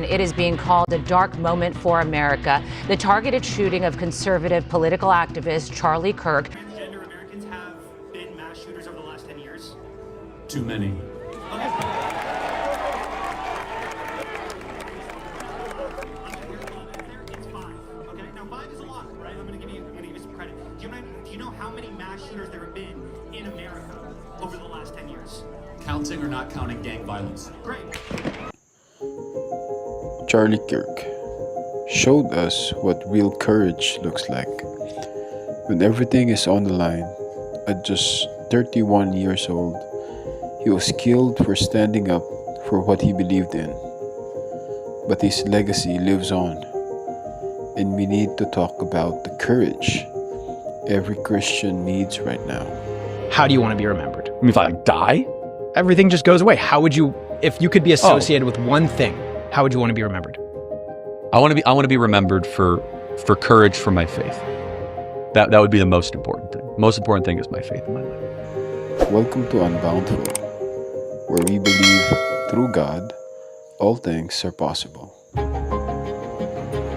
It is being called a dark moment for America. The targeted shooting of conservative political activist Charlie Kirk. Transgender Americans have been mass shooters over the last 10 years? Too many. It's 5. Okay, now 5 is a lot, right? I'm gonna give you some credit. Do you know how many mass shooters there have been in America over the last 10 years? Counting or not counting gang violence? Great. Charlie Kirk showed us what real courage looks like. When everything is on the line, at just 31 years old, he was killed for standing up for what he believed in. But his legacy lives on, and we need to talk about the courage every Christian needs right now. How do you want to be remembered? I mean, if I die? Everything just goes away. How would you, if you could be associated with one thing, how would you want to be remembered? I want to be remembered for courage for my faith. That would be the most important thing. Most important thing is my faith in my life. Welcome to UnboundFull, where we believe through God, all things are possible.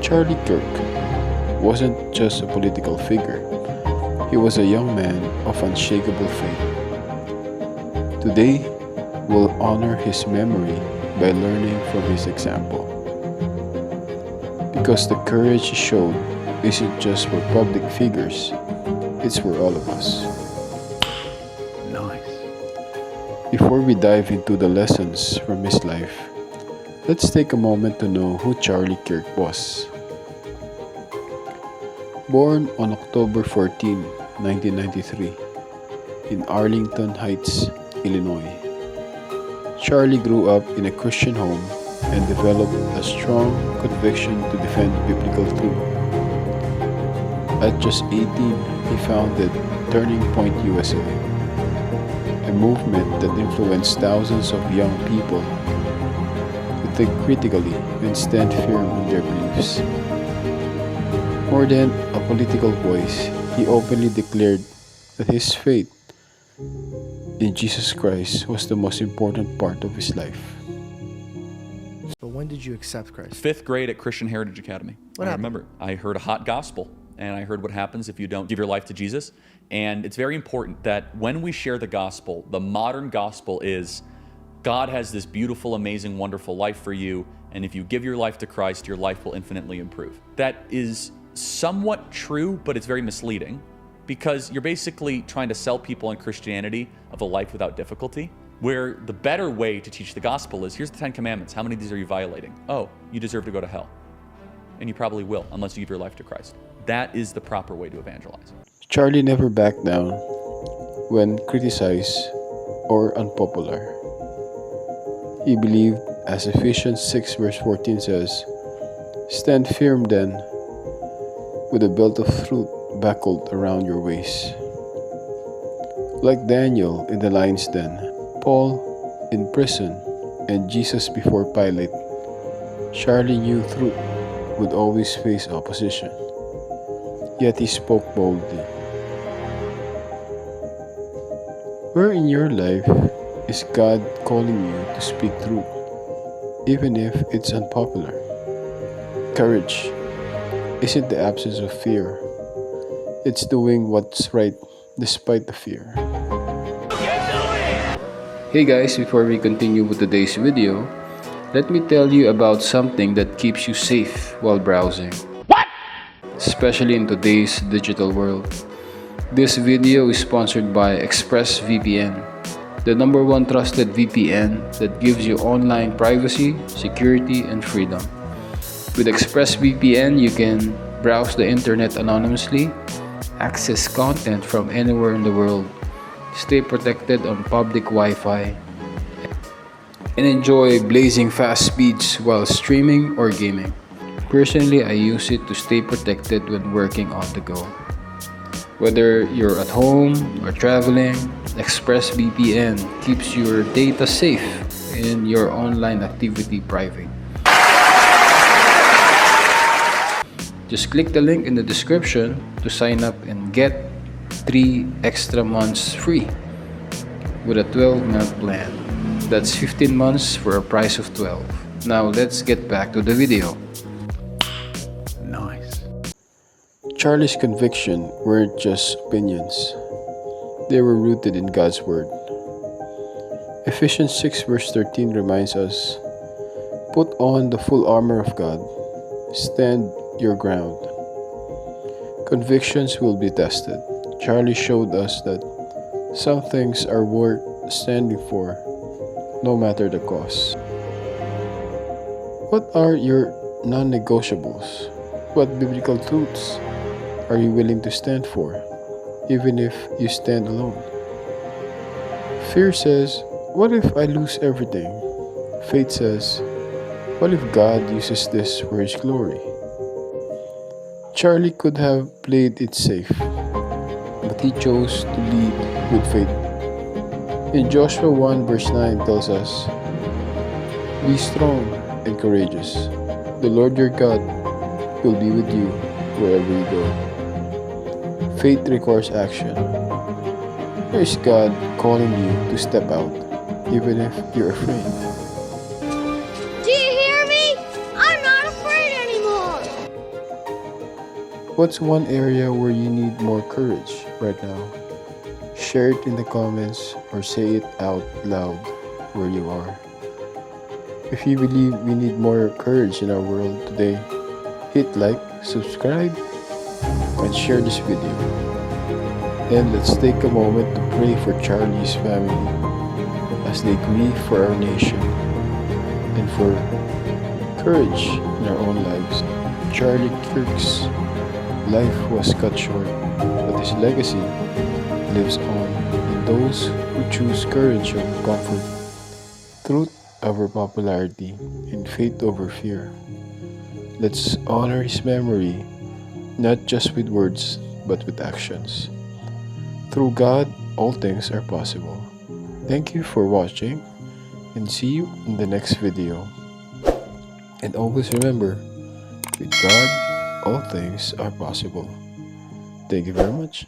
Charlie Kirk wasn't just a political figure. He was a young man of unshakable faith. Today, we'll honor his memory by learning from his example. Because the courage he showed isn't just for public figures, it's for all of us. Nice. Before we dive into the lessons from his life, let's take a moment to know who Charlie Kirk was. Born on October 14, 1993, in Arlington Heights, Illinois, Charlie grew up in a Christian home and developed a strong conviction to defend biblical truth. At just 18, he founded Turning Point USA, a movement that influenced thousands of young people to think critically and stand firm in their beliefs. More than a political voice, he openly declared that his faith in Jesus Christ was the most important part of his life. But when did you accept Christ? 5th grade at Christian Heritage Academy. What I happened? remember I heard a hot gospel, and I heard what happens if you don't give your life to Jesus. And it's very important that when we share the gospel, the modern gospel is God has this beautiful, amazing, wonderful life for you, and if you give your life to Christ, your life will infinitely improve. That is somewhat true, but it's very misleading, because you're basically trying to sell people in Christianity of a life without difficulty, where the better way to teach the gospel is, here's the 10 commandments. How many of these are you violating? Oh, you deserve to go to hell. And you probably will, unless you give your life to Christ. That is the proper way to evangelize. Charlie never backed down when criticized or unpopular. He believed, as Ephesians 6 verse 14 says, "Stand firm then, with a belt of truth buckled around your waist." Like Daniel in the lion's den, Paul in prison, and Jesus before Pilate, Charlie knew truth would always face opposition. Yet he spoke boldly. Where in your life is God calling you to speak truth, even if it's unpopular? Courage isn't the absence of fear. It's doing what's right despite the fear. Hey guys, before we continue with today's video, let me tell you about something that keeps you safe while browsing. What? Especially in today's digital world. This video is sponsored by ExpressVPN, the #1 trusted VPN that gives you online privacy, security, and freedom. With ExpressVPN, you can browse the internet anonymously, access content from anywhere in the world, stay protected on public Wi-Fi, and enjoy blazing fast speeds while streaming or gaming. Personally, I use it to stay protected when working on the go. Whether you're at home or traveling, ExpressVPN keeps your data safe and your online activity private. Just click the link in the description to sign up and get 3 extra months free with a 12-month plan. That's 15 months for a price of 12. Now let's get back to the video. Nice. Charlie's conviction weren't just opinions. They were rooted in God's Word. Ephesians 6 verse 13 reminds us, "Put on the full armor of God. Stand your ground." Convictions will be tested. Charlie showed us that some things are worth standing for, no matter the cost. What are your non-negotiables? What biblical truths are you willing to stand for, even if you stand alone? Fear says, "What if I lose everything?" Faith says, "What if God uses this for His glory?" Charlie could have played it safe, but he chose to lead with faith. In Joshua 1 verse 9 tells us, "Be strong and courageous. The Lord your God will be with you wherever you go." Faith requires action. There is God calling you to step out, even if you're afraid. Do you hear me? I'm not afraid anymore. What's one area where you need more courage right now? Share it in the comments or say it out loud where you are. If you believe we need more courage in our world today, hit like, subscribe, and share this video. And let's take a moment to pray for Charlie's family as they grieve for our nation and for courage in our own lives. Charlie Kirk's life was cut short, but his legacy lives on in those who choose courage over comfort, truth over popularity, and faith over fear. Let's honor his memory, not just with words, but with actions. Through God, all things are possible. Thank you for watching, and see you in the next video. And always remember, with God, all things are possible. Thank you very much.